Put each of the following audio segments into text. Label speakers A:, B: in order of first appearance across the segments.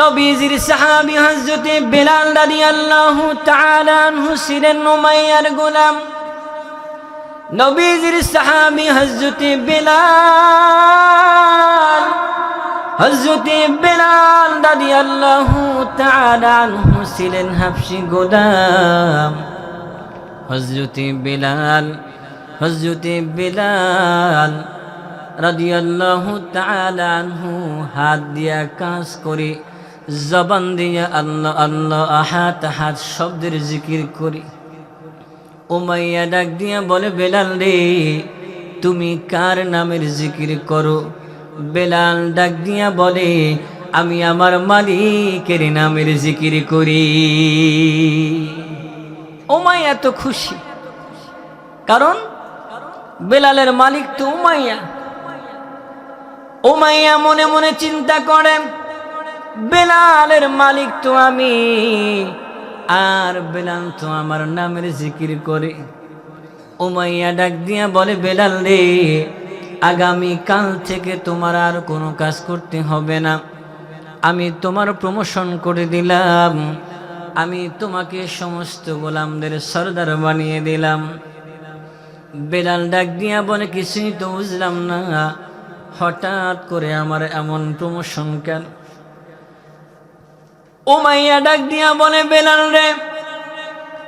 A: নবীজির সাহাবী হযরত বেলাল রাদিয়াল্লাহু তাআলা আনহু ছিলেন উমাইয়ার গোলাম। নবীজির সাহাবী হযরত বেলাল রাদিয়াল্লাহু তাআলা আনহু ছিলেন হাবশী গোলাম। হযরত বেলাল রাদিয়াল্লাহু তাআলা আনহু হাত দিয়া কাজ করে জবান দিয়া আল্লাহ আল্লাহ আহাদ আহাদ শব্দের জিকির করি। উমাইয়া ডাক দিয়া বলে, বেলাল রে, তুমি কার নামের জিকির করো? বেলাল ডাক দিয়া বলে, আমি আমার মালিকের নামের জিকির করি। উমাইয়া তো খুশি, কারণ বেলালের মালিক তো উমাইয়া। উমাইয়া মনে মনে চিন্তা করে, বেলালের মালিক তো আমি, আর বেলাল তো আমার নামের জিকির করে। উমাইয়া ডাক দিয়া বলে, বেলাল রে, আগামী কাল থেকে তোমার আর কোনো কাজ করতে হবে না, আমি তোমার প্রমোশন করে দিলাম, আমি তোমাকে সমস্ত গোলামদের সরদার বানিয়ে দিলাম। বেলাল ডাক দিয়া বলে, কিছুই তো বুঝলাম না, হঠাৎ করে আমার এমন প্রমোশন কেন? উমাইয়া ডাক দিয়া বলে, বেলাল রে,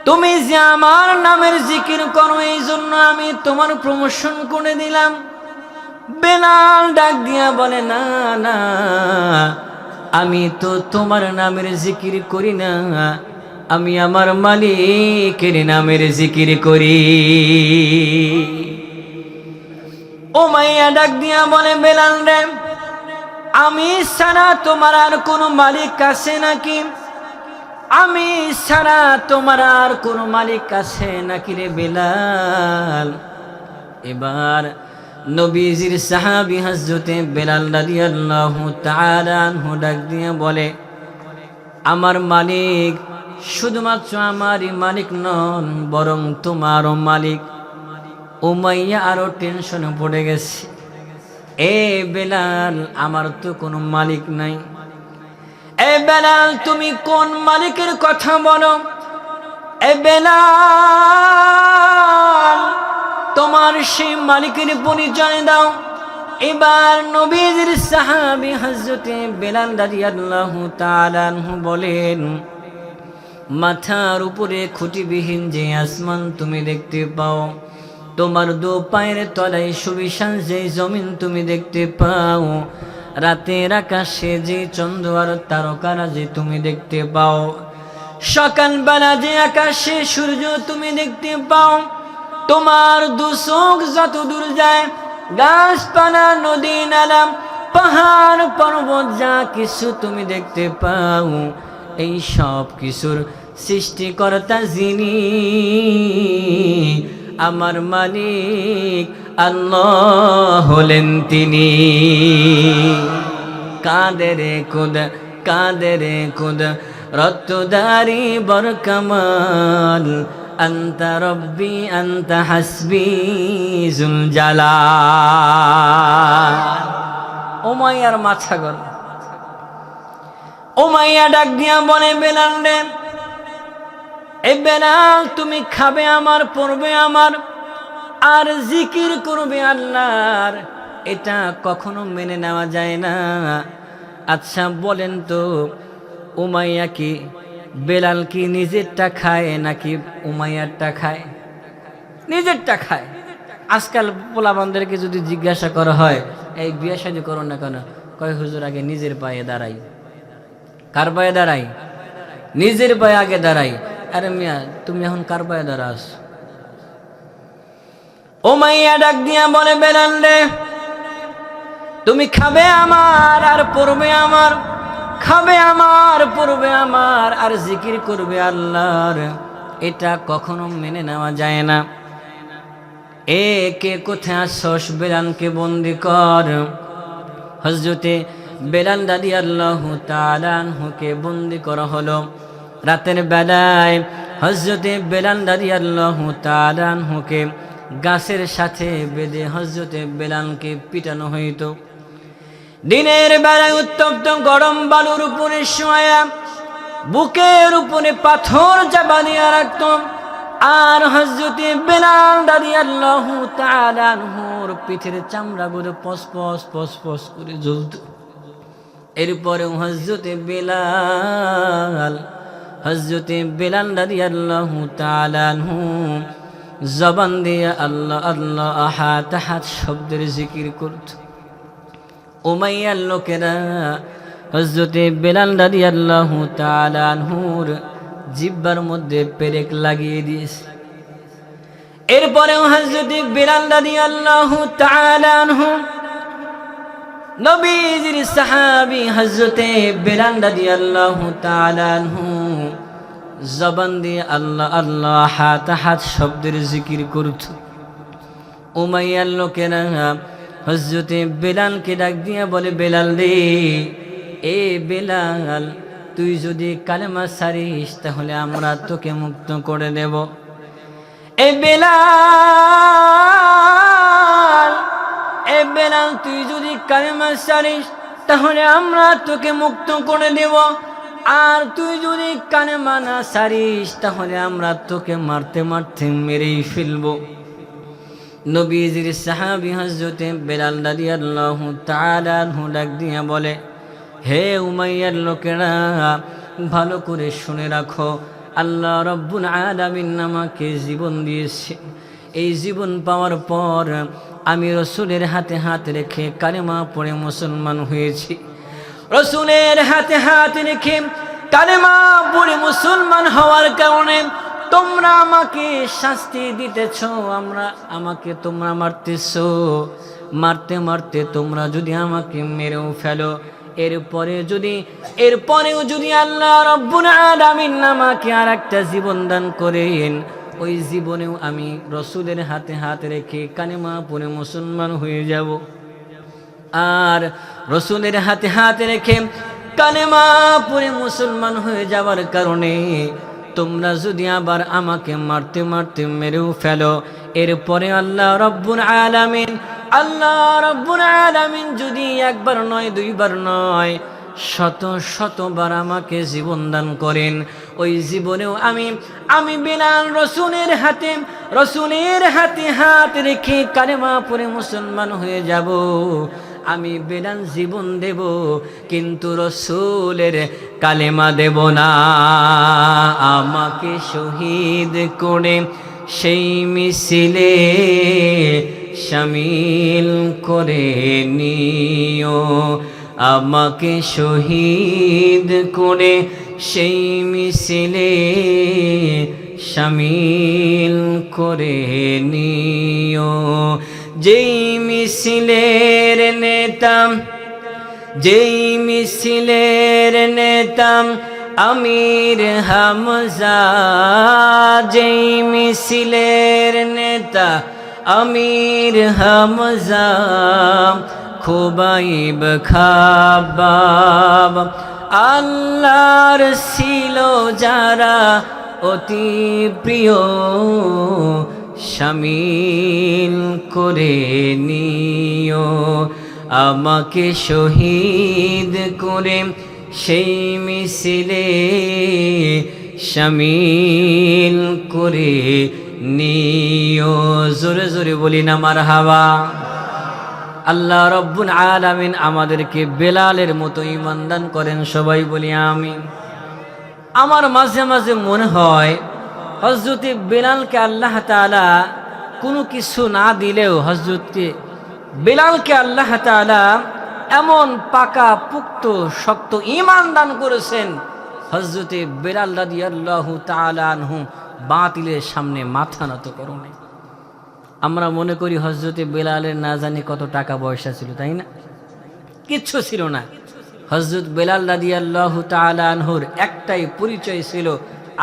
A: তুমি যে আমার নামের জিকির করো এই জন্য আমি তোমার প্রমোশন করে দিলাম। বেলাল ডাক দিয়া বলে, না না, আমি তো তোমার নামের জিকির করি না, আমি আমার মালিকের নামের জিকির করি। উমাইয়া ডাক দিয়া বলে, বেলাল রে, আমি ছাড়া তোমার আর কোনো মালিক আছে নাকি? আমি ছাড়া তোমার আর কোনো মালিক আছে নাকি রে বেলাল? এবার নবীজির সাহাবী হযরত বেলাল রাদিয়াল্লাহু তাআলা আনহু ডাক দিয়ে বলে, আমার মালিক শুধুমাত্র আমারই মালিক নন, বরং তোমারও মালিক। উমাইয়া আরো টেনশনে পড়ে গেছে, এ বেলাল, আমার তো কোনো মালিক নাই। এ বেলাল, তুমি কোন মালিকের কথা বলো? এ বেলাল, তোমার সেই মালিকের পরিচয় দাও। এবার নবীজির সাহাবী হযরত বেলাল রাদিয়াল্লাহু তাআলা আনহু বলেন, মাথার উপরে খুঁটিবিহীন যে আসমান তুমি দেখতে পাও, তোমার দু পায়ের তলায় সুবিশাল যে জমিন তুমি দেখতে পাও, রাতের আকাশে যে চন্দ্র আর তারকারা যে তুমি দেখতে পাও, সকালবেলা যে আকাশে সূর্য তুমি দেখতে পাও, তোমার দু চোখ যত দূর যায়, গাছপালা, নদী নালা, পাহাড় পর্বত যা কিছু তুমি দেখতে পাও, এই সব কিছুর সৃষ্টিকর্তা যিনি, আমার মালিক আল্লাহ হলেন তিনি। কাদেরে কুদ রত্তদারি বরকামাল, আন্তা রব্বি আন্তা হাসবি জুল জালাল। উমাইয়ার মাথা গরম। উমাইয়া ডাক দিয়া বলে, বেলাল রে, এ বেলাল, তুমি খাবে আমার, পড়বে আমার, আর জিকির করবে আল্লাহর, এটা কখনো মেনে নেওয়া যায় না। আচ্ছা বলেন তো, উমাইয়া কি, বেলাল কি নিজেরটা খায় নাকি উমাইয়ারটা খায়? নিজেরটা খায়। আজকাল পোলাবানদেরকে যদি জিজ্ঞাসা করা হয়, এই বিয়ে শাদী করো না কেন, কয় হুজুর আগে নিজের পায়ে দাঁড়াই। কার পায়ে দাঁড়াই? নিজের পায়ে আগে দাঁড়াই। আরে মিয়া, তুমি এখন কার পায়ে দাঁড়াস? উমাইয়া ডাক দিয়া বলে, বেলাল রে, তুমি খাবে আমার আর পড়বে আমার, খাবে আমার, পড়বে আমার, আর জিকির করবে আল্লাহর, এটা কখনো মেনে নেওয়া যায় না। এ কে কোথায় আসছস? বেলালকে বন্দি কর। হযরতে বেলাল রাদিয়াল্লাহু তাআলা আনহুকে বন্দি করা হলো। রাতের বেলায় হযরতে বেলাল রাদিয়াল্লাহু তাআলা আনহুকে গাছের সাথে বেঁধে হযরতে বেলালকে পিটানো হইত। দিনের বেলায় উত্তপ্ত গরম বালুর উপরে শোয়া বুকের উপরে পাথর চাপা দিয়া রাখত। আর হযরতে বেলাল রাদিয়াল্লাহু তাআলা আনহুর পিঠের চামড়াগুলো পসপস পসপস করে জ্বলত। এরপরেও হযরতে বেলাল রাদিয়াল্লাহু তাআলা আনহু জবান দিয়ে আল্লাহ আল্লাহ আহাদ আহাদ শব্দের জিকির করত। উমাইয়ার লোকেরা হযরতে বেলাল রাদিয়াল্লাহু তাআলা আনহুর জিহ্বার মধ্যে পেরেক লাগিয়ে দিয়েছে। এরপরেও হযরতে বেলাল রাদিয়াল্লাহু তাআলা আনহু নবীজির সাহাবী হযরতে বেলাল রাদিয়াল্লাহু তাআলা আনহু জবান দিয়ে আল্লাহ আল্লাহ আহাদ আহাদ শব্দের জিকির করত। উমাইয়ার লোকেরা হযরতে বেলালকে ডাক দিয়ে বলে, বেলাল রে, এ বেলাল, তুই যদি কালেমা ছাড়িস তাহলে আমরা তোকে মুক্ত করে দেব। এ বেলাল, তুই যদি কালেমা ছাড়িস তাহলে আমরা তোকে মুক্ত করে দেব, আর তুই যদি কালেমা না ছাড়িস তাহলে আমরা তোকে মারতে মারতে মেরেই ফেলবো। নবীজির সাহাবী হযরতে বেলাল রাদিয়াল্লাহু তাআলা আনহু ডাক দিয়ে বলে, হে উমাইয়ার লোকেরা, ভালো করে শুনে রাখো, আল্লাহ রব্বুল আলামিন আমাকে জীবন দিয়েছে। এই জীবন পাওয়ার পর আমি রসুলের হাতে হাত রেখে কালেমা পড়ে মুসলমান হয়েছি। রসুলের হাতে হাত রেখে কালেমা পড়ে মুসলমান হওয়ার কারণে তোমরা আমাকে শাস্তি দিতেছ, আমাকে তোমরা মারতেছ। মারতে মারতে তোমরা যদি আমাকে মেরেও ফেলো, এরপরেও যদি আল্লাহ রব্বুল আলামিন আমাকে আর একটা জীবন দান করেন, ওই জীবনেও আমি রসুলের হাতে হাত রেখে কালেমা পড়ে মুসলমান হয়ে যাব। আর রসুলের হাতে হাত রেখে কালেমা পড়ে মুসলমান হয়ে যাওয়ার কারণে তোমরা যদি আবার আমাকে মারতে মারতে মেরেও ফেলো, এরপরে আল্লাহ রব্বুল আলামিন যদি একবার নয় দুইবার নয় শত শতবার আমাকে জীবন দান করেন, ওই জীবনেও আমি বেলাল রসুলের হাতে হাত রেখে কালেমা পড়ে মুসলমান হয়ে যাব। আমি বেলাল জীবন দেব, কিন্তু রসুলের কালেমা দেব না। আমাকে শহীদ করে সেই মিছিলে শামিল করে নিও, আমাকে শহীদ করে সেই মিছিলে শামিল করে নিও। যেই মিছিলের নেতা আমির হামজা, যেই মিছিলের নেতা আমির হামজা, খুবাইব খাব্বাব, আল্লাহর ছিল যারা অতি প্রিয়, শামিল করে নিও। আমাকে শহীদ করে সেই মিছিলে শামিল করে নিও। জোরে জোরে বলি না মারহাবা। আল্লাহ রব্বুল আলামিন আমাদেরকে বেলালের মতো ঈমান দান করেন, সবাই বলি আমিন। আমার মাঝে মাঝে মনে হয় হযরতে বেলালকে আল্লাহ তাআলা কোনো কিছু না দিলেও হযরতে বেলালকে আল্লাহ তাআলা এমন পাকা পুক্ত শক্ত ঈমান দান করেছেন, হযরতে বেলাল রাদিয়াল্লাহু তাআলা আনহু বাতিলের সামনে মাথা নত করেন। আমরা মনে করি হযরতে বেলালের না জানি কত টাকা পয়সা ছিল, তাই না? কিচ্ছু ছিল না। হযরত বেলাল রাদিয়াল্লাহু তাআলা আনহুর একটাই পরিচয় ছিল,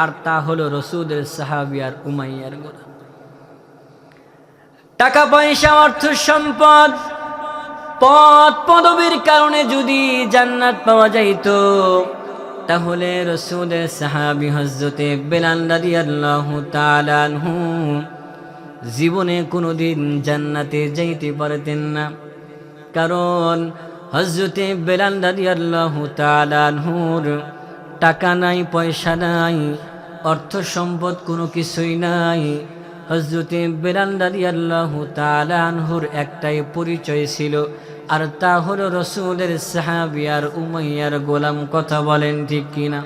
A: আর তা হলো রসুলের সাহাবী আর উমাইয়ার গোলাম। টাকা পয়সা অর্থ সম্পদ পদ পদবীর কারণে যদি জান্নাত পাওয়া যাইতো, তাহলে রসুলের সাহাবী হযরতে বেলাল রাদিয়াল্লাহু তাআলা আনহু জীবনে কোনোদিন জান্নাতে যাইতে পারতেন না। কারণ হযরতে বেলাল রাদিয়াল্লাহু তাআলা আনহুর টাকা নাই, পয়সা নাই, অর্থ সম্পদ কোনো কিছুই নাই। হযরতে বেলাল রাদিয়াল্লাহু তাআলা আনহুর একটাই পরিচয় ছিল, আর তা হলো রাসূলের সাহাবী আর উমাইয়ার গোলাম। কথা বলেন ঠিক কিনা?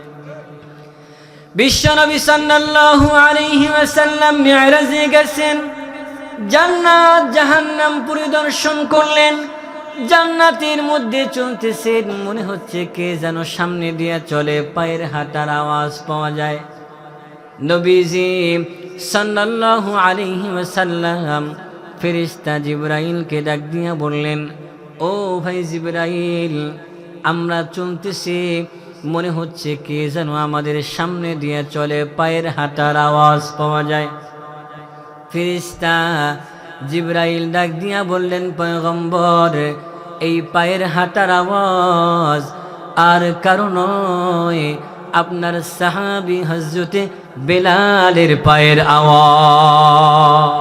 A: বিশ্বনবী সাল্লাল্লাহু আলাইহি ওয়াসাল্লাম মিরাজে গেছেন, জান্নাত জাহান্নাম পরিদর্শন করলেন। জান্নাতের মধ্যে চলতেছেন, মনে হচ্ছে কে যেন সামনে দিয়ে চলে, পায়ের হাঁটার আওয়াজ পাওয়া যায়। নবীজি সাল্লাল্লাহু আলাইহি ওয়াসাল্লাম ফেরেশতা জিবরাইলকে ডাক দিয়া বললেন, ও ভাই জিবরাইল, আমরা চলতেছি, মনে হচ্ছে কে যেন আমাদের সামনে দিয়ে চলে, পায়ের হাঁটার আওয়াজ পাওয়া যায়। ফেরেশতা জিবরাইল ডাক দিয়া বললেন, পয়গম্বর, এই পায়ের হাঁটার আওয়াজ আর কারো নয়, আপনার সাহাবী হযরতে বেলালের পায়ের আওয়াজ।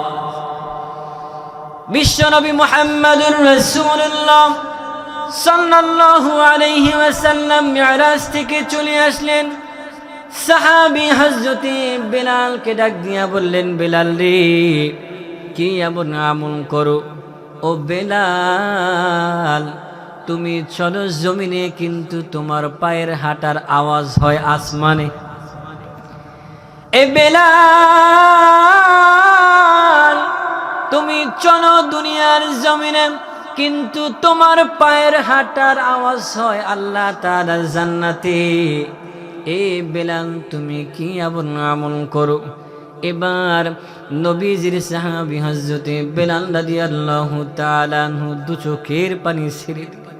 A: বিশ্বনবী মুহাম্মদুর রাসূলুল্লাহ সাল্লাল্লাহু আলাইহি ওয়াসাল্লাম মিরাজ থেকে চলে আসলেন। সাহাবী হযরতে বেলালকে ডাক দিয়া বললেন, বেলাল রে, কি এমন আমল করো? ও বেলাল, তুমি চলো জমিনে, কিন্তু তোমার পায়ের হাঁটার আওয়াজ হয় আসমানে। এ বেলাল, তুমি চলো দুনিয়ার জমিনে, কিন্তু তোমার পায়ের হাঁটার আওয়াজ হয় আল্লাহ তাআলার জান্নাতে। এ বেলাল, তুমি কি এমন আমল করো? এবার নবীজির সাহাবী হযরতে বেলাল রাদিয়াল্লাহু তাআলা আনহু দু চোখের পানি ছেড়ে দিলেন।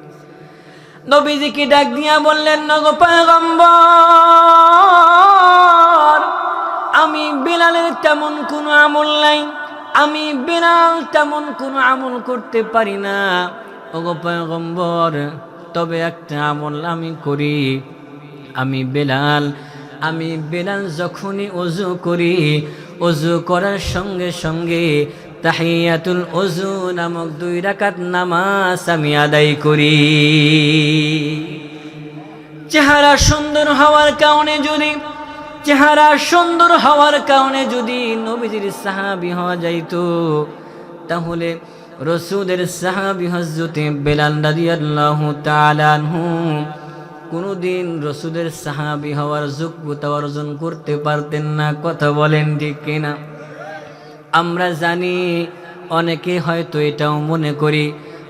A: নবীজিকে ডাক দিয়া বললেন, নগো পয়গম্বর, আমি বেলালের তেমন কোনো আমল নাই, আমি বেলাল তেমন কোনো আমল করতে পারি না। ওগো পয়গম্বর, তবে একটা আমল আমি করি। আমি বেলাল যখনই ওযু করি, ওযু করার সঙ্গে সঙ্গে তাহিয়াতুল ওযু নামক 2 রাকাত নামাজ আমি আদায় করি। চেহারা সুন্দর হওয়ার কারণে যদি নবীজির সাহাবী হওয়া যাইতো, তাহলে রাসূলের সাহাবী হযরতে বেলাল রাদিয়াল্লাহু তাআলা আনহু কোনদিন রাসূলের সাহাবী হওয়ার যোগ্যতা অর্জন করতে পারতেন না। কথা বলেন ঠিক কিনা? আমরা জানি, অনেকে হয়তো এটাও মনে করি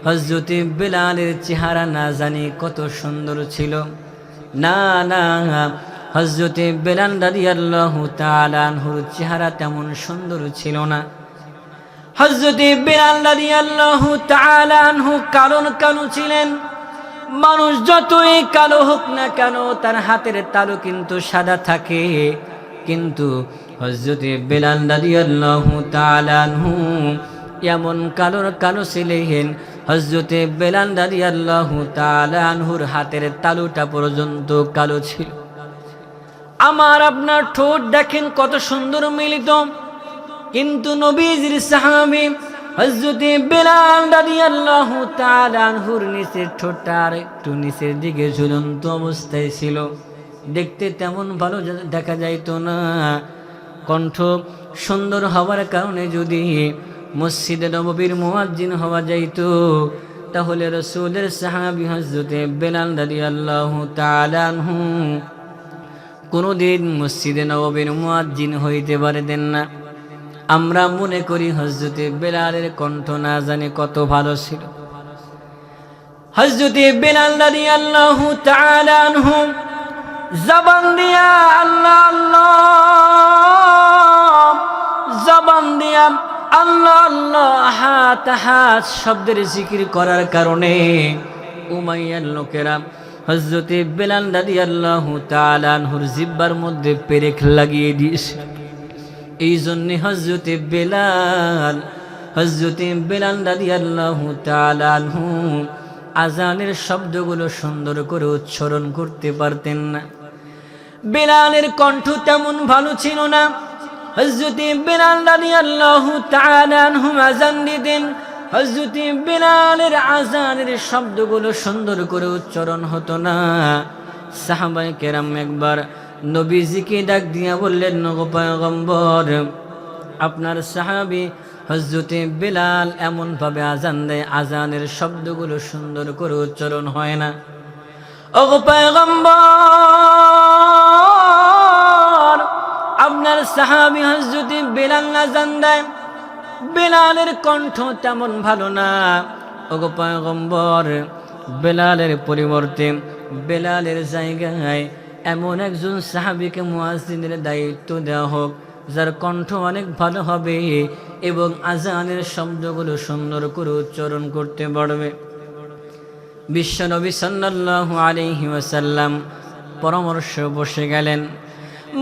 A: হযরতে বেলালের চেহারা না জানি কত সুন্দর ছিল। না না, হযরতে বেলাল রাদিয়াল্লাহু তাআলা আনহুর চেহারা তেমন সুন্দর ছিল না। হযরতে বেলাল রাদিয়াল্লাহু তাআলা আনহু কালো ছিলেন। মানুষ যতই কালো হোক না কেন, তার হাতের তালু কিন্তু সাদা থাকে। কিন্তু হযরতে বেলাল রাদিয়াল্লাহু তাআলা আনহু এমন কালো ছিলেন, হযরতে বেলাল রাদিয়াল্লাহু তাআলা আনহুর হাতের তালুটা পর্যন্ত কালো ছিল। আমার আপনার ঠোঁট দেখেন কত সুন্দর মিলিত, কিন্তু নবীজির সাহাবী হযরতে বেলাল রাদিয়াল্লাহু তাআলা আনহুর নিচের ঠোঁটটা আর একটু নিচের দিকে ঝুলন্ত অবস্থায় ছিল। দেখতে তেমন ভালো দেখা যাইতো না। কণ্ঠ সুন্দর হওয়ার কারণে যদি মসজিদে নববীর মুয়াজ্জিন হওয়া যাইতো, তাহলে রাসূলের সাহাবী হযরতে বেলাল রাদিয়াল্লাহু তাআলা আনহু কোনদিন মসজিদে নববীর মুয়াজ্জিন হইতে পারতেন না। আমরা মনে করি হযরতে বেলালের কণ্ঠ না জানি কত ভালো ছিল। হযরতে বেলাল রাদিয়াল্লাহু তাআলা আনহু জবান দিয়া আল্লাহ আল্লাহ, জবান দিয়া আল্লাহ আল্লাহ হাত শব্দের জিকির করার কারণে উমাইয়ার লোকেরা হযরতে বেলাল রাদিয়াল্লাহু তাআলা আনহুর জিহ্বার মধ্যে পেরেক লাগিয়ে দিয়েছে। এই জন্য হযরতে বেলাল রাদিয়াল্লাহু তাআলা আনহু আজানের শব্দগুলো সুন্দর করে উচ্চারণ করতে পারতেন না। বেলালের কণ্ঠ তেমন ভালো ছিল না। হযরতে বেলাল রাদিয়াল্লাহু তাআলা আনহু আজান দিতেন, হযরত বিলালের আযানের শব্দগুলো সুন্দর করে উচ্চারণ হতো না। সাহাবায়ে কেরাম একবার নবীজিকে ডাক দিয়া বললেন, নগো পয়গম্বর, আপনার সাহাবী হযরত বিলাল এমন ভাবে আযান দেয়, আযানের শব্দগুলো সুন্দর করে উচ্চারণ হয় না। ওগো পয়গম্বর, আপনার সাহাবী হযরত বিলাল আযান দেয়, বিলালের কণ্ঠ তেমন ভালো না। ওগো পয়গম্বর, বিলালের পরিবর্তে বিলালের জায়গায় এমন একজন সাহাবীকে মুয়াজ্জিনের দায়িত্ব দেওয়া হোক, যার কণ্ঠ অনেক ভালো হবে এবং আযানের শব্দগুলো সুন্দর করে উচ্চারণ করতে পারবে। বিশ্বনবী সাল্লাল্লাহু আলাইহি ওয়াসাল্লাম পরামর্শ বসে গেলেন,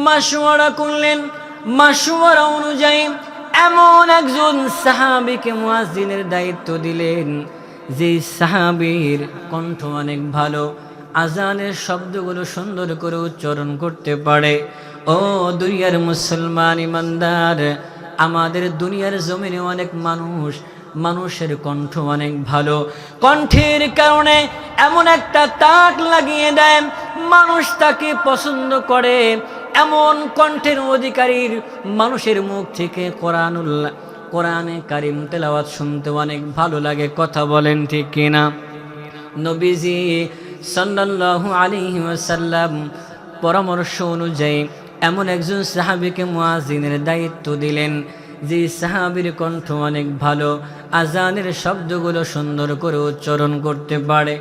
A: মাশওয়ারা করলেন। মাশওয়ারা অনুযায়ী এমন একজন সাহাবীকে মুয়াজ্জিনের দায়িত্ব দিলেন, যে সাহাবীর কণ্ঠ অনেক ভালো, আযানের শব্দগুলো সুন্দর করে উচ্চারণ করতে পারে। ও দুনিয়ার মুসলমান ইমানদার, আমাদের দুনিয়ার জমিনে অনেক মানুষের কণ্ঠ অনেক ভালো, কণ্ঠের কারণে এমন একটা তাক লাগিয়ে দেয়, মানুষ তাকে পছন্দ করে। এমন কণ্ঠের অধিকারীর মানুষের মুখ থেকে কোরআনে কারিম তেলাওয়াত শুনতে অনেক ভালো লাগে। কথা বলেন ঠিক কিনা? নবীজি সাল্লাল্লাহু আলাইহি ওয়াসাল্লাম পরামর্শ অনুযায়ী এমন একজন সাহাবীকে মুয়াজ্জিনের দায়িত্ব দিলেন, যে সাহাবীর কণ্ঠ অনেক ভালো, আযানের শব্দগুলো সুন্দর করে উচ্চারণ করতে পারে।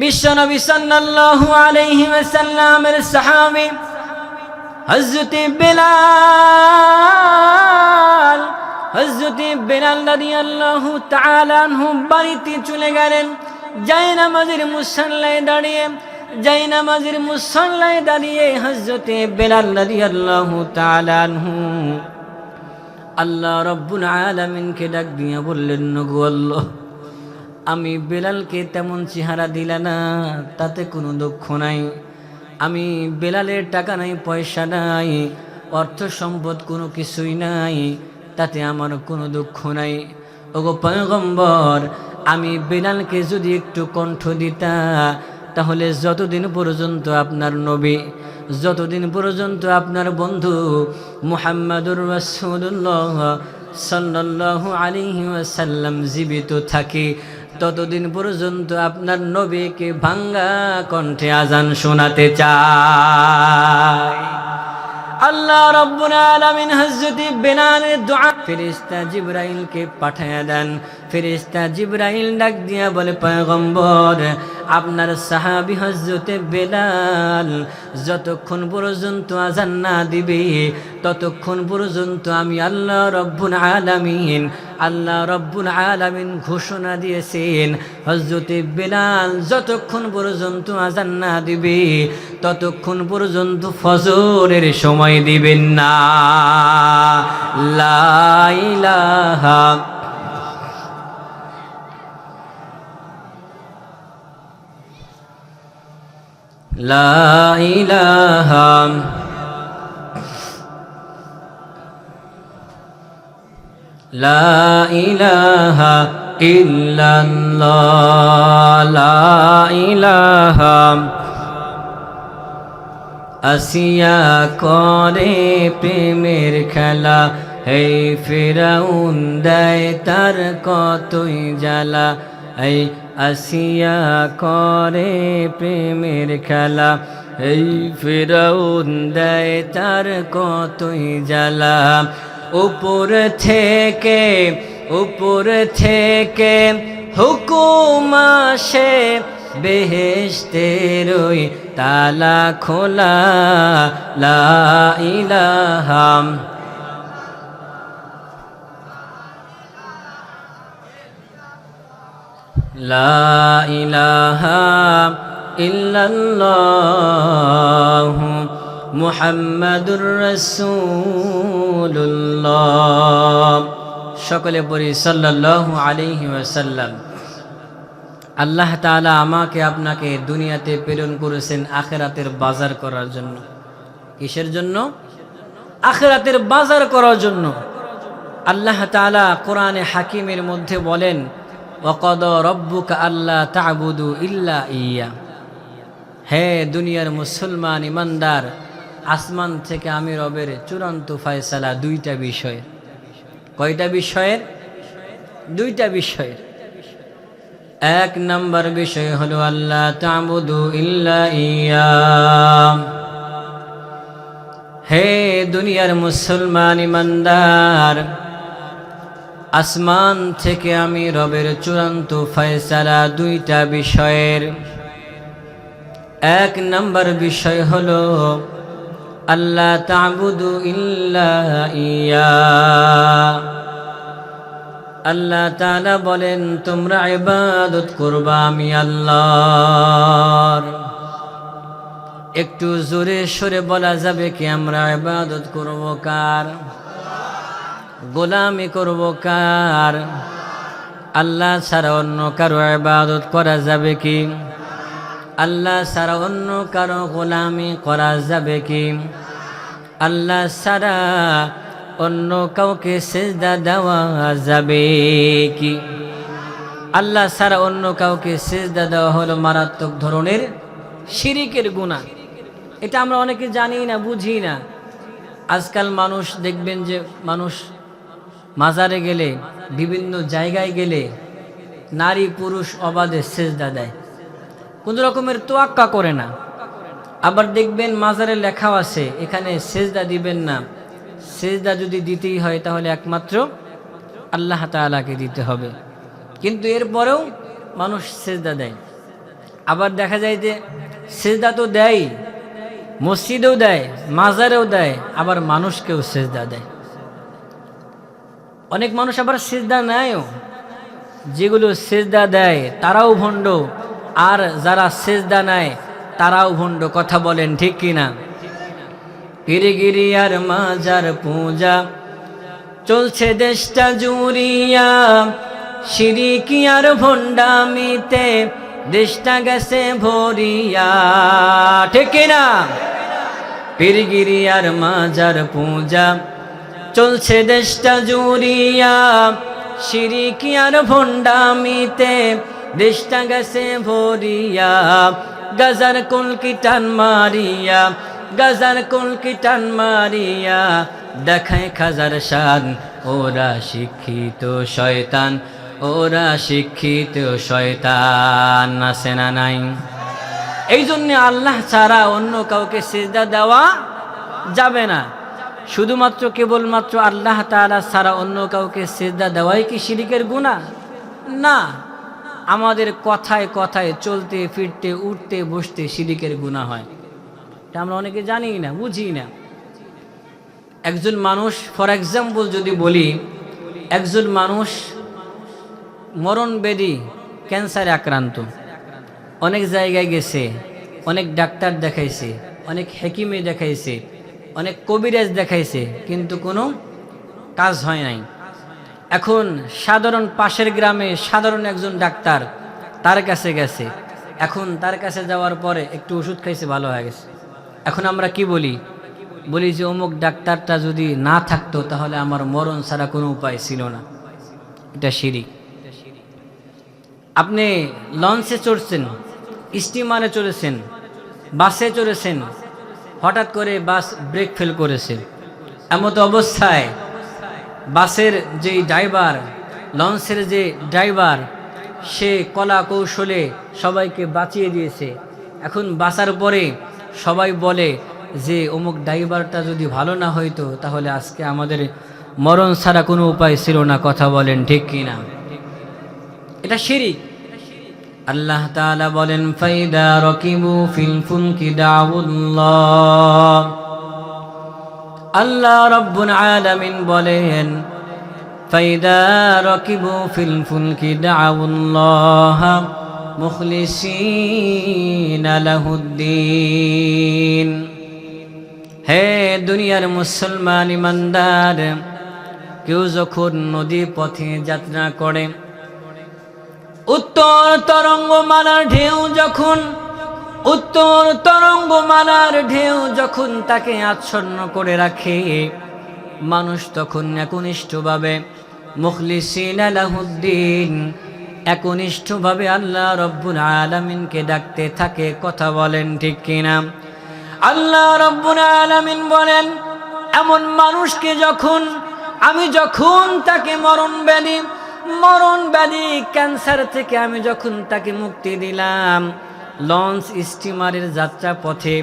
A: বিশ্বনবী সাল্লাল্লাহু আলাইহি ওয়াসাল্লামের সাহাবী হযরত বিলাল রাদিয়াল্লাহু তাআলা আনহু বাড়িতে চলে গেলেন। জায়নামাজের মুসল্লায় দাঁড়িয়ে হযরত বিলাল রাদিয়াল্লাহু তাআলা আনহু আল্লাহ রাব্বুল আলামিনকে ডাক দিয়ে বললেন, নগো আল্লাহ, আমি বেলালকে তেমন চেহারা দিলা না, তাতে কোনো দুঃখ নাই। আমি বেলালের টাকা নাই, পয়সা নাই, অর্থ সম্পদ কোনো কিছুই নাই, তাতে আমার কোনো দুঃখ নাই। ওগো পয়গম্বর, আমি বেলালকে যদি একটু কণ্ঠ দিতা, তাহলে যতদিন পর্যন্ত আপনার নবী, যতদিন পর্যন্ত আপনার বন্ধু মুহাম্মাদুর রাসূলুল্লাহ সাল্লাল্লাহু আলাইহি ওয়াসাল্লাম জীবিত থাকে, ততদিন পর্যন্ত আপনার নবীকে ভাঙ্গা কণ্ঠে আযান শোনাতে চাই। আল্লাহ রাব্বুল আলামিন হযরত বিলালের দোয়া ফেরেশতা জিবরাইলকে পাঠায়া দেন। ফেরেশতা জিবরাইল ডাক দিয়া বলে, পয়গম্বর, আপনার সাহাবী হযরত বিলাল যতক্ষণ পর্যন্ত আযান না দিবে, ততক্ষণ পর্যন্ত আমি আল্লাহ রাব্বুল আলামিন ঘোষণা দিয়েছেন, হযরত বিলাল যতক্ষণ পর্যন্ত আযান না দিবে, ততক্ষণ পর্যন্ত ফজরের সময় দিবেন না। লা ইলাহা লা ইলাহা লা ইলাহা ইল্লাল্লাহ, লা ইলাহা। আসিয়া করে প্রেমের খেলা, এই ফিরাউন দেয় তার কতই জ্বালা। এই আসিয়া করে প্রেমের খেলা, এই ফিরাউন দেয় তার কতই জ্বালা। উপর থেকে হুকুম আসে, বেহেশতের ওই তালা খোলা। লা ইলাহা লা ইলাহা ইল্লাল্লাহ মুহাম্মাদুর রাসূলুল্লাহ। সকলে পড়ি সাল্লাল্লাহু আলাইহি ওয়াসাল্লাম। আল্লাহ তাআলা আমাকে আপনাকে দুনিয়াতে প্রেরণ করেছেন আখিরাতের বাজার করার জন্য। কিসের জন্য? আখিরাতের বাজার করার জন্য। আল্লাহ তাআলা কোরআনে হাকিমের মধ্যে বলেন, ওয়াকাদা রাব্বুকা আল্লা তা'বুদু ইল্লা ইয়্যা। হে দুনিয়ার মুসলমান ইমানদার, আসমান থেকে আমি রবের চূড়ান্ত ফয়সালা দুইটা বিষয়। কয়টা বিষয়ের? দুইটা বিষয়ের। এক নাম্বার বিষয় হলো আল্লাহ তা'বুদু ইল্লা ইয়্যা। হে দুনিয়ার মুসলমান ইমানদার, আসমান থেকে আমি রবের চূড়ান্ত ফয়সালা দুইটা বিষয়ের। এক নাম্বার বিষয় হলো আল্লাহ তা'বুদু ইল্লা ইয়্যা। আল্লাহ তাআলা বলেন, তোমরা ইবাদত করবা আমি আল্লাহর। একটু জোরে সরে বলা যাবে কি আমরা ইবাদত করব কার? গোলামি করব কার? আল্লাহ ছাড়া অন্য কারো ইবাদত করা যাবে কি? আল্লাহ ছাড়া অন্য কারো গোলামি করা যাবে কি? আল্লাহ ছাড়া অন্য কাউকে সিজদা দেওয়া যাবে কি? আল্লাহ ছাড়া অন্য কাউকে সিজদা দেওয়া হলো মারাত্মক ধরনের শিরিকের গুনাহ। এটা আমরা অনেকে জানি না, বুঝি না। আজকাল মানুষ দেখবেন যে মানুষ মাজারে গেলে, বিভিন্ন জায়গায় গেলে নারী পুরুষ অবাধে সিজদা দেয়, কোনো রকমের তোয়াক্কা করে না। আবার দেখবেন মাজারে লেখাও আছে এখানে সিজদা দিবেন না, সিজদা যদি দিতেই হয় তাহলে একমাত্র আল্লাহ তাআলাকে দিতে হবে। কিন্তু এরপরেও মানুষ সিজদা দেয়। আবার দেখা যায় যে সিজদা তো দেয়, মসজিদেও দেয়, মাজারেও দেয়, আবার মানুষকেও সিজদা দেয়। অনেক মানুষ আবার সিজদা নেয়ও। যেগুলো সিজদা দেয় তারাও ভণ্ড, আর যারা সিজদা নেয় তারাও ভণ্ড। কথা বলেন ঠিক কিনা? পীরগিরি আর মাজার পূজা চলছে দেশটা জুড়িয়া, শিরিকি আর ভণ্ডামিতে দেশটা গেছে ভরিয়া। ঠিক কিনা? পীরগিরি আর মাজার পূজা চলছে দেশটা জুড়িয়া, শিরিকি আর ভণ্ডামিতে দেশটা গেছে ভরিয়া। গাজার কলকি টান মারিয়া, গাজার কলকি টান মারিয়া দেখায় খাজার শান। ওরা শিক্ষিত শয়তান, ওরা শিক্ষিত শয়তান। আছে না নাই? এই জন্য আল্লাহ ছাড়া অন্য কাউকে সিজদা দেওয়া যাবে না। শুধুমাত্র কেবলমাত্র আল্লাহ তাআলা ছাড়া অন্য কাউকে সিজদা দেওয়াই কি শিরিকের গুনাহ? না, আমাদের কথায় কথায়, চলতে ফিরতে, উঠতে বসতে শিরিকের গুনাহ হয়। এটা আমরা অনেকে জানি না, বুঝি না। একজন মানুষ, ফর এক্সাম্পল যদি বলি, একজন মানুষ মরণ ব্যাধি, ক্যান্সারে আক্রান্ত, অনেক জায়গায় গেছে, অনেক ডাক্তার দেখাইছে, অনেক হেকিমে দেখাইছে, অনেক কবিরাজ দেখাইছে, কিন্তু কোনো কাজ হয় নাই। এখন সাধারণ পাশের গ্রামে সাধারণ একজন ডাক্তার তার কাছে গেছে। এখন তার কাছে যাওয়ার পরে একটু ওষুধ খাইছে, ভালো হয়ে গেছে। এখন আমরা কি বলি? বলি যে অমুক ডাক্তারটা যদি না থাকতো তাহলে আমার মরণ ছাড়া কোনো উপায় ছিল না। এটা শিরিক। আপনি লঞ্চে চড়ছেন, স্টিমারে চড়েছেন, বাসে চড়েছেন, হঠাৎ করে বাস ব্রেক ফেল করেছে। এমতো অবস্থায় বাসের যেই ড্রাইভার, লঞ্চের যে ড্রাইভার, সে কলা কৌশলে সবাইকে বাঁচিয়ে দিয়েছে। এখন বাঁচার পরে সবাই বলে যে অমুক ড্রাইভারটা যদি ভালো না হইতো তাহলে আজকে আমাদের মরণ ছাড়া কোনো উপায় ছিল না। কথা বলেন ঠিক কিনা? এটা শিরিক। আল্লাহ তাআলা বলেন, ফাইদা রাকিবু ফিল ফুলকি দাউল্লাহ। আল্লাহ রাব্বুল আলামিন বলেন, ফাইদা রাকিবু ফিল ফুলকি দাউল্লাহ মুখলিসিনা লাহুদ্দিন। হে দুনিয়ার মুসলমান ইমানদার, কেউ যখন নদী পথে যাত্রা করে, উত্তর তরঙ্গমালার ঢেউ যখন, উত্তর তরঙ্গমালার ঢেউ যখন তাকে আচ্ছন্ন করে রাখে, মানুষ তখন একনিষ্ঠভাবে মুখলিসিনা লাহুদ্দিন একনিষ্ঠভাবে আল্লাহ রব্বুল আলামিনকে ডাকতে থাকে। কথা বলেন ঠিক কিনা? আল্লাহ রব্বুল আলামিন বলেন, এমন মানুষকে আমি যখন তাকে মরণ ব্যাধি ক্যান্সার থেকে আমি যখন তাকে মুক্তি দিলাম, লঞ্চ স্টিমারের যাত্রা পথে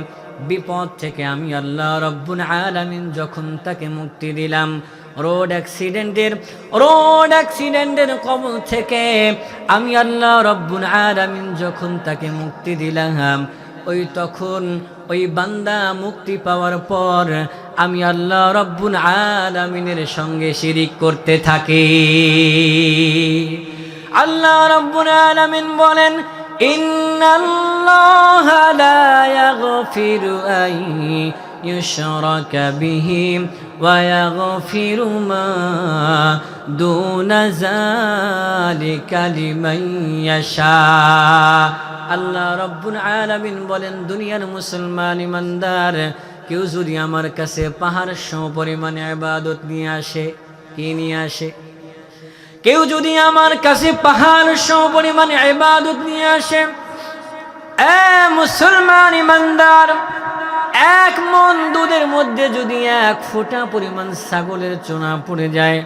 A: বিপদ থেকে আমি আল্লাহ রব্বুল আলামিন যখন তাকে মুক্তি দিলাম, রোড অ্যাক্সিডেন্টের কবল থেকে আমি আল্লাহ রব্বুল আলামিন যখন তাকে মুক্তি দিলাম, তখন ওই বান্দা মুক্তি পাওয়ার পর আমি আল্লাহ রব্বুল আলামিনের সঙ্গে শিরিক করতে থাকি। আল্লাহ রব্বুল আলামিন বলেন, ইন্নাল্লাহা লা ইয়াগফিরু আন ইউশরাকা বিহি ওয়া ইয়াগফিরু মা দুনা যালিকা লিমান ইয়াশা। আল্লাহ রব্বুল আলামিন বলেন, দুনিয়ার মুসলমান ইমানদার কেউ যদি আমার কাছে পাহাড় সম পরিমাণে ইবাদত নিয়ে আসে, কি নিয়ে আসে? কেউ যদি আমার কাছে পাহাড় সম পরিমাণে ইবাদত নিয়ে আসে, মুসলমান ইমানদার, 1 মণ দুধের মধ্যে যদি 1 ফোঁটা পরিমাণ ছাগলের চোনা পড়ে যায়,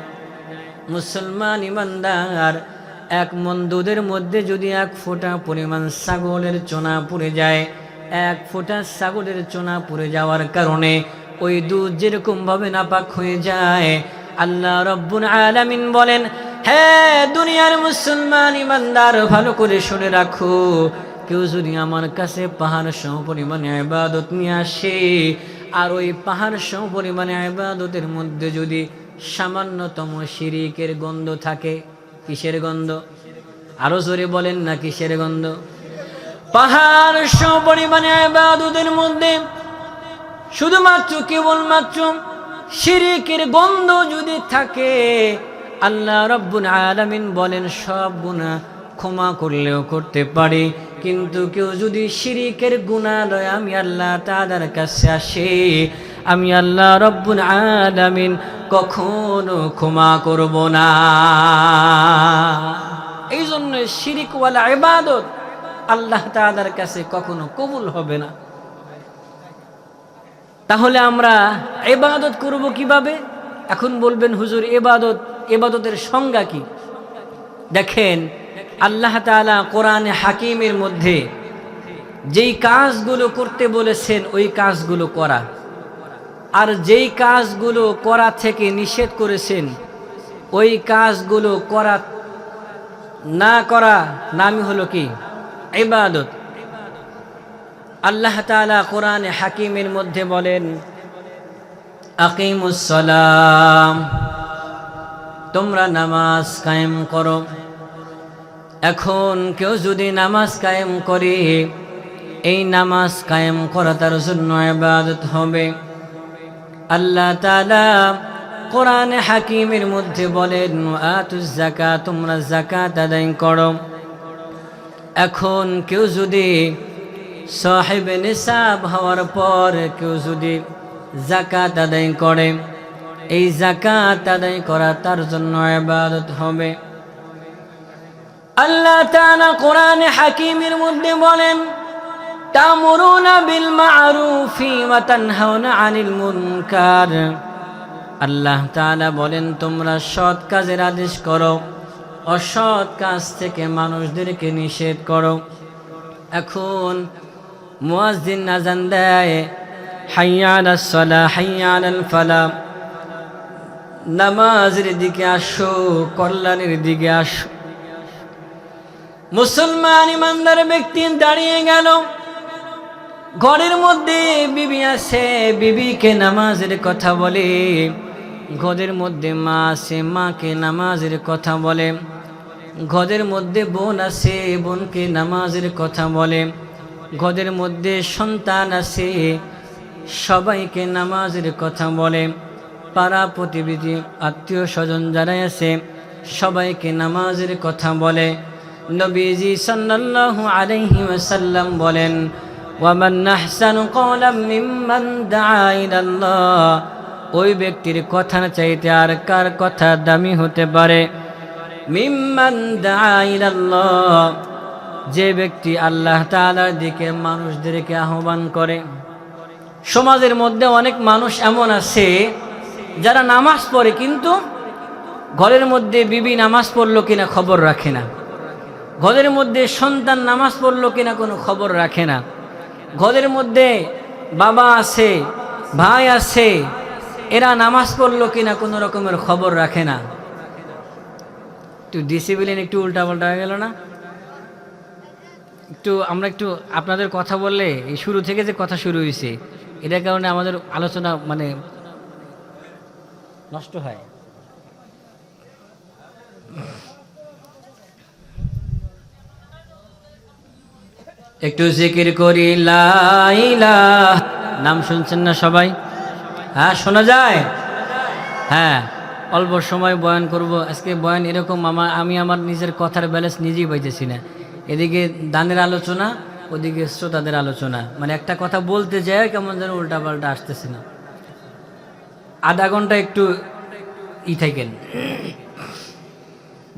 A: মুসলমান ইমানদার 1 মণ দুধের মধ্যে যদি 1 ফোঁটা পরিমাণ ছাগলের চোনা পড়ে যায়, 1 ফোঁটা ছাগলের চোনা পড়ে যাওয়ার কারণে ওই দুধ যেরকম ভাবে নাপাক হয়ে যায়, আল্লাহ রব্বুল আলামিন বলেন, হে দুনিয়ার মুসলমান ইমানদার, ভালো করে শুনে রাখো, কেউ যদি আমার কাছে পাহাড় সম পরিমাণে ইবাদত নিয়ে আসে, আর ওই পাহাড় সম পরিমাণে ইবাদতের মধ্যে যদি সামান্যতম শিরিকের গন্ধ থাকে, কিসের গন্ধ? আরো জোরে বলেন না, কিসের গন্ধ? পাহাড় সম পরিমাণে ইবাদতের মধ্যে শুধুমাত্র কেবলমাত্র শিরিকের গন্ধ যদি থাকে, আল্লাহ রব্বুল আলামিন বলেন সব গুনাহ ক্ষমা করলেও করতে পারি, কিন্তু কেউ যদি শিরিকের গুনাহ লয় আমি আল্লাহ তাআলার কাছে আসে, আমি আল্লাহ রব্বুল আলামিন কখনো ক্ষমা করব না। এই জন্য শিরিকওয়ালা ইবাদত আল্লাহ তাআলার কাছে কখনো কবুল হবে না। তাহলে আমরা ইবাদত করব কিভাবে? এখন বলবেন, হুজুর ইবাদতের সংজ্ঞা কি? দেখেন, আল্লাহ তাআলা কোরআনে হাকিমের মধ্যে যেই কাজগুলো করতে বলেছেন ওই কাজগুলো করা, আর যেই কাজগুলো করা থেকে নিষেধ করেছেন ওই কাজগুলো করা না করা নামই হলো কি? ইবাদত। আল্লাহ তাআলা কোরআনে হাকিমের মধ্যে বলেন, আকিমুস সালাম, তোমরা নামাজ কায়েম করো। এখন কেউ যদি নামাজ কায়েম করে, এই নামাজ কায়েম করা তার জন্য ইবাদত হবে। আল্লাহ তাআলা কোরআনে হাকিমের মধ্যে বলেন, আতুজ যাকাত, তোমরা যাকাত আদায় করো। এখন কেউ যদি সাহেবে নিসাব হওয়ার পর কেউ যদি যাকাত আদায় করে, এই যাকাত আদায় করা তার জন্য ইবাদত হবে। আল্লাহ তাআলা কোরআনে হাকিমের মধ্যে বলেন, তা'মুরুনা বিল মা'রুফি ওয়া তানহাউনা আনিল মুনকার। আল্লাহ তাআলা বলেন, তোমরা সৎ কাজের আদেশ করো, অসৎ কাজ থেকে মানুষদেরকে নিষেধ করো। এখন মুয়াজ্জিন আযান দেয়, হাইয়া আলাস সালাহ, হাইয়া আলাল ফালাহ, নামাজের দিকে আসো, কল্যাণের দিকে আসো। মুসলমান ইমানদার ব্যক্তি দাঁড়িয়ে গেল, ঘরের মধ্যে বিবি আছে, বিবিকে নামাজের কথা বলে, ঘরের মধ্যে মা আছে, মাকে নামাজের কথা বলে, ঘরের মধ্যে বোন আছে, বোনকে নামাজের কথা বলে, ঘরের মধ্যে সন্তান আছে, সবাইকে নামাজের কথা বলে, পাড়া প্রতিবেশী আত্মীয় স্বজন যারা আছে সবাইকে নামাজের কথা বলে। নবীজি সাল্লাল্লাহু আলাইহি ওয়াসাল্লাম বলেন, ওয়া মান আহসানু ক্বাওলাম মিম্মান দাআ ইলাল্লাহ ওই ব্যক্তির কথা চাইতে আর কার কথা দামি হতে পারে? মিম্মান দাআ ইলাল্লাহ, যে ব্যক্তি আল্লাহ তাআলার দিকে মানুষদেরকে আহ্বান করে। সমাজের মধ্যে অনেক মানুষ এমন আছে যারা নামাজ পড়ে, কিন্তু ঘরের মধ্যে বিবি নামাজ পড়লো কিনা খবর রাখে না, ঘরের মধ্যে সন্তান নামাজ পড়লো কিনা কোনো খবর রাখে না, ঘরের মধ্যে বাবা আছে, ভাই আছে, এরা নামাজ পড়লো কিনা কোনো রকমের খবর রাখে না। একটু ডিসিপ্লিন একটু উল্টাপাল্টা হয়ে গেল না? আমরা একটু আপনাদের কথা বললে, এই শুরু থেকে যে কথা শুরু হয়েছে, এটার কারণে আমাদের আলোচনা মানে নষ্ট হয়। একটু জিকির করি লা ইলাহা, নাম শুনছেন না সবাই? হ্যাঁ, শোনা যায়? হ্যাঁ, অল্প সময় বয়ান করব আজকে। বয়ান এরকম আমি আমার নিজের কথার ব্যালেন্স নিজেই পাইতেছি না। এদিকে দানের আলোচনা, ওদিকে শ্রোতাদের আলোচনা, মানে একটা কথা বলতে যায় কেমন যেন উল্টাপাল্টা আসতেছে না। আধা ঘন্টা একটু থাকেন।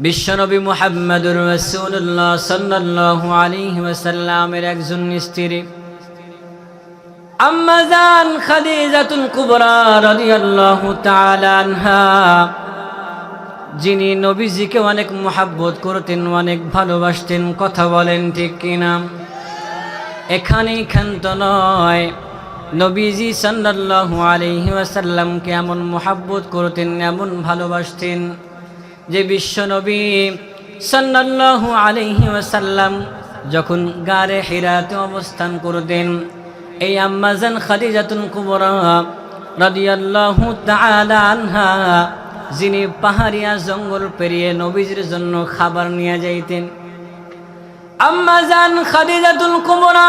A: বিশ্বনবী মুহাম্মদুর রাসূলুল্লাহ সাল্লাল্লাহু আলাইহি ওয়াসাল্লামের একজন স্ত্রী আম্মা জান খাদিজাতুল কুবরা রাদিয়াল্লাহু তাআলা আনহা, যিনি নবীজিকে অনেক মুহাব্বত করতেন, অনেক ভালোবাসতেন। কথা বলেন ঠিক কিনা? এখানেই ক্ষান্ত নয়, নবীজি সাল্লাল্লাহু আলাইহি ওয়াসাল্লামকে এমন মুহাব্বত করতেন, এমন ভালোবাসতেন যে বিশ্ব নবী সাল্লাল্লাহু আলাইহি ওয়াসাল্লাম যখন গারে হিরাতে অবস্থান করতেন, এই আম্মা জান খাদিজাতুল কুবরা রাদিয়াল্লাহু তাআলা আনহা, যিনি পাহাড়িয়া জঙ্গল পেরিয়ে নবীজির জন্য খাবার নিয়ে যাইতেন, আম্মা জান খাদিজাতুল কুবরা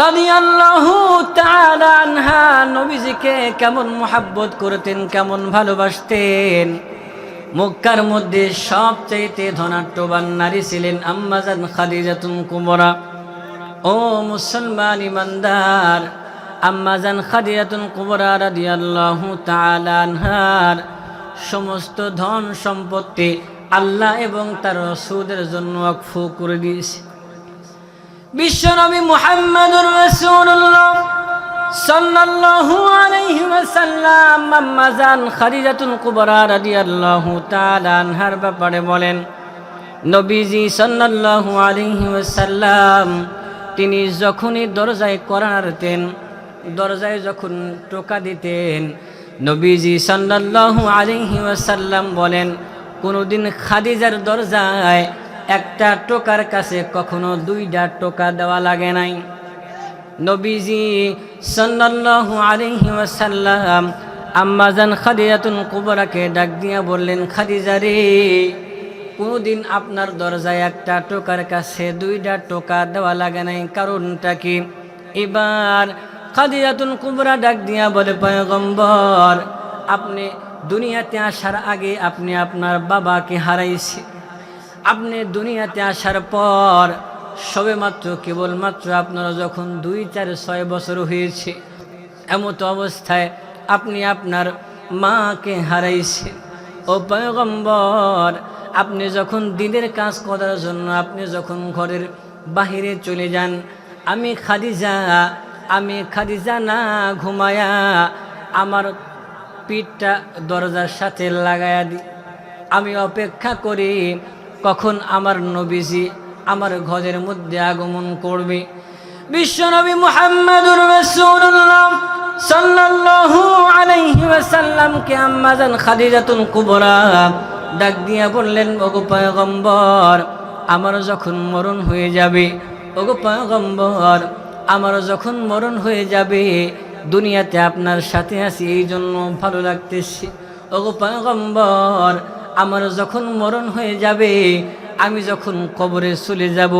A: রাদিয়াল্লাহু তাআলা আনহা নবীজিকে কেমন মুহাব্বত করতেন, কেমন ভালোবাসতেন। মক্কার মধ্যে সবচাইতে ধনাঢ্যবান নারী ছিলেন আম্মা জান খাদিজাতুল কুবরা। ও মুসলমান ইমানদার, আম্মা জান খাদিজাতুল কুবরা রাদিয়াল্লাহু তাআলা আনহার সমস্ত ধন সম্পত্তি আল্লাহ এবং তার রাসূলের জন্য ওয়াকফ করে দিয়েছে। বিশ্বনবী মুহাম্মদুর রাসূলুল্লাহ সাল্লাল্লাহু আলাইহি ওয়াসাল্লাম আম্মা জান খাদিজাতুল কুবরা রাদিয়াল্লাহু তাআলা আনহার ব্যাপারে বলেন, নবীজি সাল্লাল্লাহু আলাইহি ওয়াসাল্লাম তিনি যখনই দরজায় কড়া নাড়তেন, দরজায় যখন টোকা দিতেন, নবীজি সাল্লাল্লাহু আলাইহি ওয়াসাল্লাম বলেন, কোনোদিন খাদিজার দরজায় একটা টোকার কাছে কখনো দুইটা টোকা দেওয়া লাগে নাই। নবীজি সাল্লাল্লাহু আলাইহি ওয়াসাল্লাম আম্মা জান খাদিজাতুল কুবরাকে ডাক দিয়া বললেন, খাদিজা রে, কোনোদিন আপনার দরজায় একটা টোকার কাছে দুইটা টোকা দেওয়া লাগে নাই, কারণটা কি? এবার খাদিজাতুল কুবরা ডাক দিয়া বলে, পয়গম্বর, আপনি দুনিয়াতে আসার আগে আপনি আপনার বাবাকে হারাইছে, আপনি দুনিয়াতে আসার পর সবে মাত্র কেবলমাত্র আপনারা যখন 2, 4, 6 বছর হয়েছে, এমত অবস্থায় আপনি আপনার মাকে হারাইছেন। ও পয়গম্বর, আপনি যখন দিনের কাজ করার জন্য আপনি যখন ঘরের বাহিরে চলে যান, আমি খাদিজা না ঘুমায়া আমার পিঠটা দরজার সাথে লাগায়া দিই, আমি অপেক্ষা করি কখন আমার নবীজি আমার ঘরের মধ্যে আগমন করবে। বিশ্বনবী মুহাম্মদুর রাসূলুল্লাহ সাল্লাল্লাহু আলাইহি ওয়াসাল্লামকে আম্মা জান খাদিজাতুল কুবরা ডাক দিয়া বললেন, ওগো পয়গম্বর, আমার যখন মরণ হয়ে যাবে, ওগো পয়গম্বর, আমার যখন মরণ হয়ে যাবে, দুনিয়াতে আপনার সাথে আছি এই জন্য ভালো লাগতেছে। ওগো পয়গম্বর, আমার যখন মরণ হয়ে যাবে, আমি যখন কবরে চলে যাব,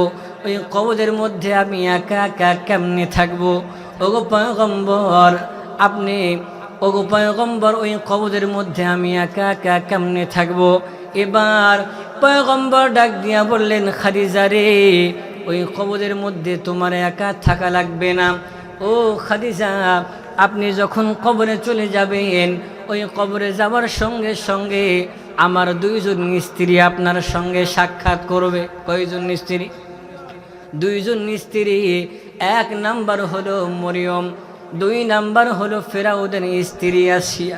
A: ওই কবরের মধ্যে আমি একা একা কেমনে থাকবো? ওগো পয়গম্বর, আপনি ওগো পয়গম্বর, ওই কবরের মধ্যে আমি একা একা কেমনে থাকবো? এবার পয়গম্বর ডাক দিয়া বললেন, খাদিজা রে, ওই কবরের মধ্যে তোমার একা থাকা লাগবে না। ও খাদিজা, আপনি যখন কবরে চলে যাবেন, ওই কবরে যাওয়ার সঙ্গে সঙ্গে আমার দুইজন স্ত্রী আপনার সঙ্গে সাক্ষাৎ করবে। কয়জন স্ত্রী? দুইজন স্ত্রী। এক নাম্বার হলো মরিয়ম, দুই নাম্বার হলো ফেরাউনের স্ত্রী আসিয়া।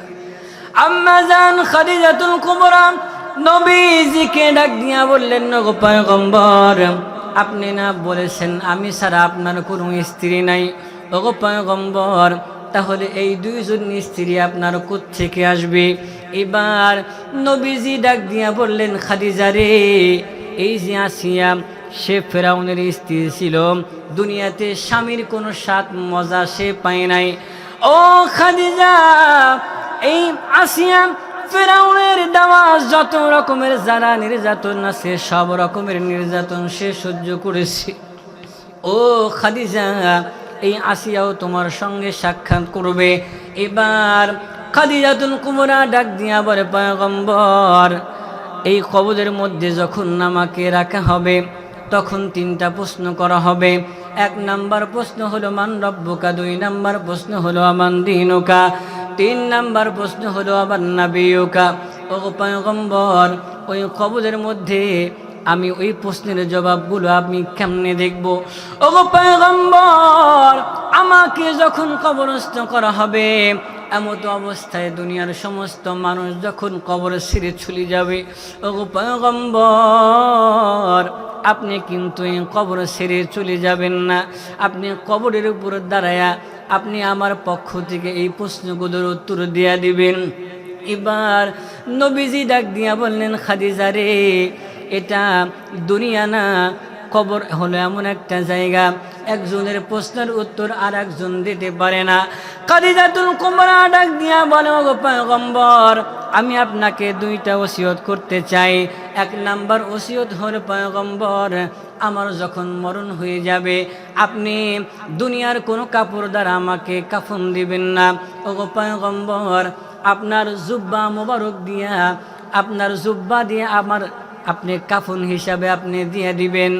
A: আম্মা জান খাদিজাতুল কুবরা নবীজিকে ডাক দিয়া বললেন, গো পয়গম্বর, আপনি না বলেছেন আমি ছাড়া আপনার কোনো স্ত্রী নাই? ওগো পয়গম্বর, তাহলে এই দুইজন স্ত্রী আপনার কোত্থেকে আসবে? এবার নবীজি ডাক দিয়া বললেন, খাদিজা রে, এই যে আসিয়া সে ফেরাউনের স্ত্রী ছিল, দুনিয়াতে স্বামীর কোনো স্বাদ মজা সে পায় নাই। ও খাদিজা, এই আসিয়া ফেরাউনের দেওয়া যত রকমের যারা নির্যাতন আছে সব রকমের নির্যাতন সে সহ্য করেছে। ও খাদিজা, এই আসিয়াও তোমার সঙ্গে সাক্ষাৎ করবে। এবার খাদিজাতুল কুবরা ডাক দিয়া বলে, পয়গম্বর, এই কবরের মধ্যে যখন আমাকে রাখা হবে তখন তিনটা প্রশ্ন করা হবে। এক নাম্বার প্রশ্ন হলো মান রব্বুকা, দুই নাম্বার প্রশ্ন হলো আমান দীনুকা, তিন নাম্বার প্রশ্ন হলো আবার নাবিয়ুকা। ও পয়গম্বর, ওই কবরের মধ্যে আমি ওই প্রশ্নের জবাবগুলো আমি কেমনে দেখব? ও পয়গম্বর, আমাকে যখন কবরস্থ করা হবে এমত অবস্থায় দুনিয়ার সমস্ত মানুষ যখন কবর ছেড়ে চলে যাবে, ও পয়গম্বর, আপনি কিন্তু এই কবর ছেড়ে চলে যাবেন না। আপনি কবরের উপর দাঁড়ায়া আপনি আমার পক্ষ থেকে এই প্রশ্নগুলোর উত্তর দিয়া দিবেন। এবার নবীজি ডাক দিয়া বললেন, খাদিজা রে, এটা দুনিয়া না, কবর হলো এমন একটা জায়গা একজনের প্রশ্নের উত্তর আর একজন দিতে পারে না। খাদিজাতুল কুবরা ডাক দিয়া বলে, ওগো পয়গম্বর, আমি আপনাকে দুইটা ওসিয়ত করতে চাই। এক নাম্বার ওসিয়ত হলো, পয়গম্বর, আমার যখন মরণ হয়ে যাবে আপনি দুনিয়ার কোনো কাপড় দ্বারা আমাকে কাফন দিবেন না। ওগো পয়গম্বর, আপনার জুব্বা মোবারক দিয়া, আপনার জুব্বা দিয়ে আমার আপনি কাফন হিসাবে আপনি দিয়ে দিবেন।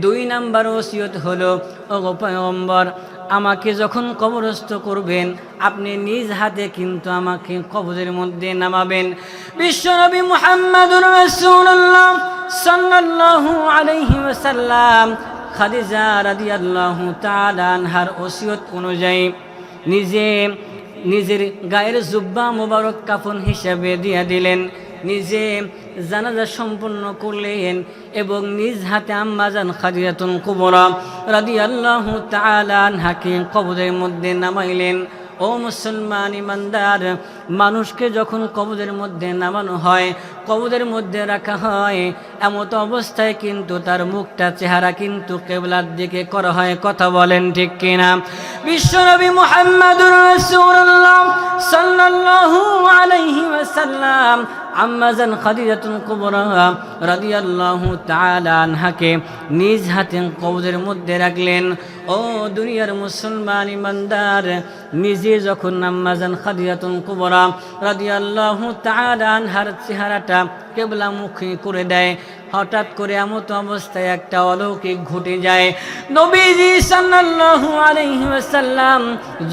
A: দুই নাম্বার ওসিয়ত হলো, ওগো পয়গম্বর, আমাকে যখন কবরস্থ করবেন আপনি নিজ হাতে কিন্তু আমাকে কবরের মধ্যে নামাবেন। বিশ্বনবী মুহাম্মদুর রাসূলুল্লাহ সাল্লাল্লাহু আলাইহি ওয়াসাল্লাম খাদিজা রাদিয়াল্লাহু তাআলা আনহার ওসিয়ত অনুযায়ী নিজের গায়ের জুব্বা মোবারক কাফন হিসাবে দিয়ে দিলেন, নিজে জানাজা সম্পন্ন করলেন এবং নিজ হাতে আম্মা জান খাদিজাতুল কুবরা রাদিয়াল্লাহু তাআলা আনহাকে কবরের মধ্যে নামাইলেন। ও মুসলমান ইমানদার, মানুষকে যখন কবরের মধ্যে নামানো হয়, কবরের মধ্যে রাখা হয়, এমত অবস্থায় কিন্তু তার মুখটা চেহারা কিন্তু কিবলার দিকে করা হয়। কথা বলেন ঠিক কিনা? বিশ্বনবী মুহাম্মদুর রাসূলুল্লাহ সাল্লাল্লাহু আলাইহি ওয়াসাল্লাম আম্মা জান খাদিজাতুল কুবরা রাদিয়াল্লাহু তাআলা আনহাকে নিজ হাতে কবরের মধ্যে রাখলেন। ও দুনিয়ার মুসলমান ইমানদার, নিজে যখন আম্মা জান খাদিজাতুল কুবরা রাদিয়াল্লাহু তাআলা আনহার চেহারাটা কিবলামুখী করে দেয়, হঠাৎ করে এমত অবস্থায় একটা অলৌকিক ঘটে যায়। নবীজি সাল্লাল্লাহু আলাইহি ওয়াসাল্লাম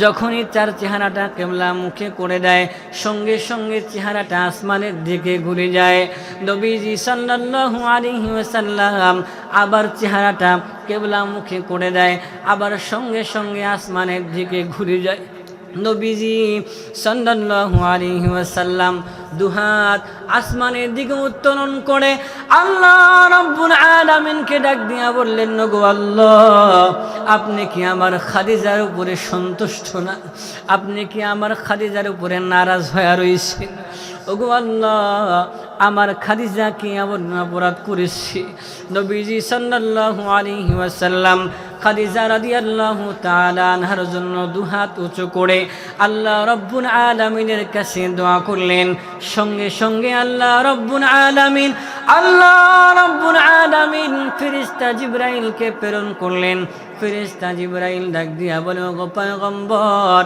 A: যখনই তার চেহারাটা কিবলামুখী করে দেয়, সঙ্গে সঙ্গে চেহারাটা আসমানের দিকে ঘুরে যায়। নবীজি সাল্লাল্লাহু আলাইহি ওয়াসাল্লাম আবার চেহারাটা কিবলামুখী করে দেয়, আবার সঙ্গে সঙ্গে আসমানের দিকে ঘুরে যায়। নবীজি সাল্লাল্লাহু আলাইহি ওয়াসাল্লাম দুহাত আসমানের দিকে উত্তোলন করে আল্লাহ রাব্বুল আলামিনকে ডাক দিয়া বললেন, গো আল্লাহ, আপনি কি আমার খাদিজার উপরে সন্তুষ্ট না? আপনি কি আমার খাদিজার উপরে নারাজ হয়ে রয়েছেন? ওগো আল্লাহ, আমার খাদিজা কি এমন অপরাধ করেছে? নবীজি সাল্লাল্লাহু আলাইহি ওয়াসাল্লাম খাদিজা রাদিয়াল্লাহু তাআলা আনহার জন্য দুহাত উঁচু করে আল্লাহ রাব্বুল আলামিনের কাছে দোয়া করলেন। সঙ্গে সঙ্গে আল্লাহ রাব্বুল আলামিন ফেরেশতা জিবরাইলকে প্রেরণ করলেন। ফেরেশতা জিবরাইল ডাক দিয়া বলে, ওগো পয়গম্বর,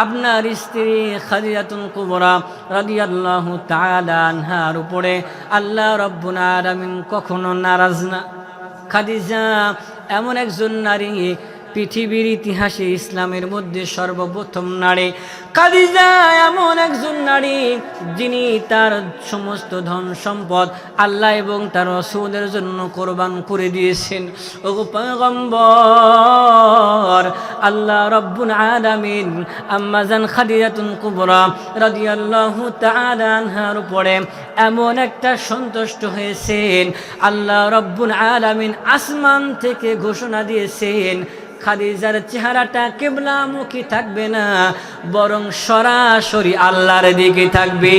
A: আপনার স্ত্রী খাদিজাতুল কুবরা রাদিয়াল্লাহু তাআলা আনহার উপরে আল্লাহ রাব্বুল আলামিন কখনো নারাজ না। খাদিজা এমন একজন নারী পৃথিবীর ইতিহাসে ইসলামের মধ্যে সর্বপ্রথম নারী খাদিজা এমন একজন নারী যিনি তার সমস্ত ধন সম্পদ আল্লাহ এবং তার রাসূলের জন্য কোরবান করে দিয়েছেন। ওগো পয়গম্বর, আল্লাহ রাব্বুল আলামিন আম্মাজান খাদিজাতুল কুবরা রাদিয়াল্লাহু তাআলা আনহার উপরে এমন একটা সন্তুষ্ট হয়েছেন, আল্লাহ রাব্বুল আলামিন আসমান থেকে ঘোষণা দিয়েছেন খাদিজার চেহারাটা কিবলামুখী থাকবে না, বরং সরাসরি আল্লাহর দিকে থাকবে।